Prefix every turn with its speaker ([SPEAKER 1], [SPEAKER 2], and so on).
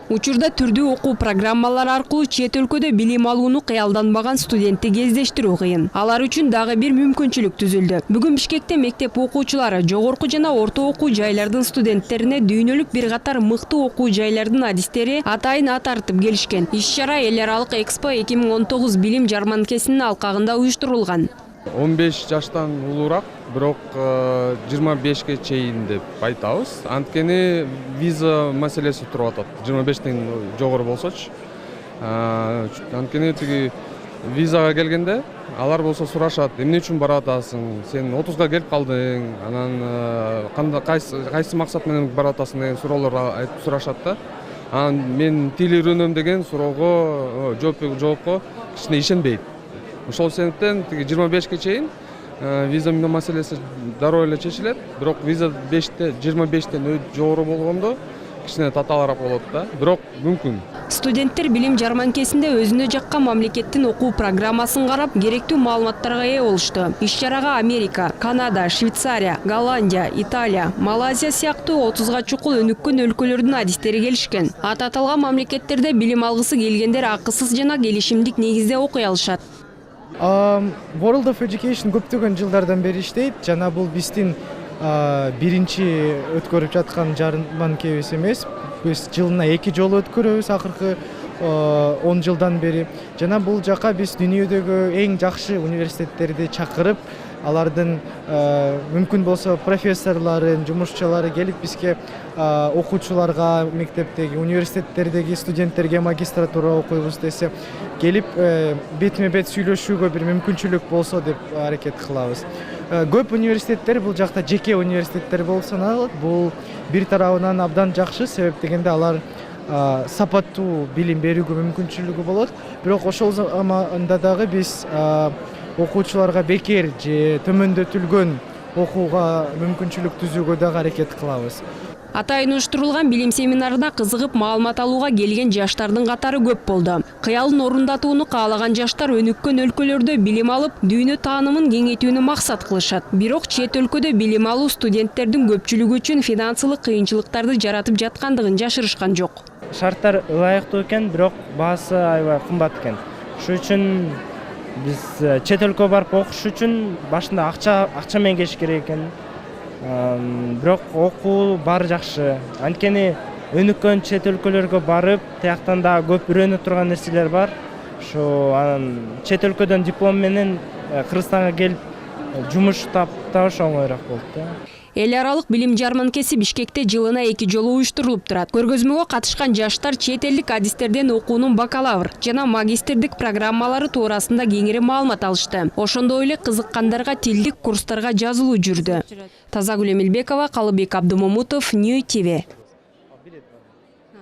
[SPEAKER 1] Учурда түрдүү окуу программалары аркылуу чет өлкөдө билим алууну кыялданбаган студентти кездештирүү кыйын. Алар үчүн дагы бир мүмкүнчүлүк түзүлдү. Бүгүн Бишкекте мектеп окуучулары жогорку жана орто окуу жайлардын студенттерине дүйнөлүк бир катар мыкты окуу жайлардын адистери атайын ат артып келишкен. Иш-чара эл аралык Экспо 2019 билим жарманкесинин алкагында уюштурулган.
[SPEAKER 2] 15 жаштан улуураак, бирок 25ке чейин деп айтабыз. Анткени виза маселеси туруп атат. 25тен жогору болсочу. Анткени тиги визага келгенде алар болсо сурашат, эмне үчүн баратасың? Сен 30га келип калдың, анан кайсы максат менен баратасың деген суроолорду айтып сурашат да. Анан мен тил үйрөнөм деген суроого жоопко кичине ишенбейт. Ошол себептен 25ке чейин виза маселеси дароо эле чечилет. Бирок виза 25тен жогору болгондо кичине татаалыраак болот да. Бирок мүмкүн.
[SPEAKER 1] Студенттер билим жарманкесинде өзүнө жаккан мамлекеттин окуу программасын карап, керектүү маалыматтарга ээ болушту. Иш-чарага Америка, Канада, Швейцария, Голландия, Италия, Малайзия сыяктуу 30га чукул өнүккөн өлкөлөрдүн адистери келишкен. Аталган мамлекеттерде билим алгысы келгендер акысыз жана келишимдик негизде окуй алышат.
[SPEAKER 3] World of Education көптөгөн жылдардан бери иштейт. Жана бул биздин биринчи өткөрүп жаткан жарманкебиз эмес. Биз жылына 2 жолу өткөрөбүз акыркы 10 жылдан бери. Жана бул жака биз дүйнөдөгү эң жакшы университеттерди чакырып, алардын мүмкүн болсо профессорлорун, жумушчулары келип бизге окуучуларга, мектептеги, университеттердеги студенттерге магистратура окуйбуз десе, келип бетме-бет сүйлөшүүгө бир мүмкүнчүлүк болсо деп аракет кылабыз. Көп университеттер бул жакта жеке университеттер болуп саналат. Бул бир тарабынан абдан жакшы, себеп дегенде алар сапаттуу билим берүүгө мүмкүнчүлүгү болот. Бирок ошол заманда дагы биз окуучуларга бекер же төмөндөтүлгөн окууга мүмкүнчүлүк түзүүгө дагы аракет кылабыз.
[SPEAKER 1] Атайын уюштурулган билим семинарына кызыгып маалымат алууга келген жаштардын катары көп болду. Кыялын орундатууну каалаган жаштар өнүккөн өлкөлөрдө билим алып, дүйнө таанымын кеңейтүүнү максат кылышат. Бирок чет өлкөдө билим алуу студенттердин көпчүлүгү үчүн финансылык кыйынчылыктарды жаратып жаткандыгын жашырышкан жок.
[SPEAKER 4] Шарттар ылайыктуу экен, бирок баасы аябай кымбат экен. Ошол үчүн биз чет өлкөгө барып окуш үчүн башында акча менен келиш керек экен. Бирок окуу баары жакшы. Анткени өнүккөн чет өлкөлөргө барып, тияктан да көп үйрөнө турган нерселер бар. Ошо анан чет өлкөдөн диплом менен Кыргызстанга келип жумуш тапташ оңоюраак болот да.
[SPEAKER 1] Эл аралык билим жарманкеси Бишкекте жылына 2 жолу уюштурулуп турат. Көргөзмөгө катышкан жаштар чет элдик адистерден окуунун бакалавр жана магистрдик программалары туурасында кеңири маалымат алышты. Ошондой эле кызыккандарга тилдик курстарга жазылуу жүрдү. Тазагүл Эмилбекова, Калыбек Абдымомутов, Нью ТВ.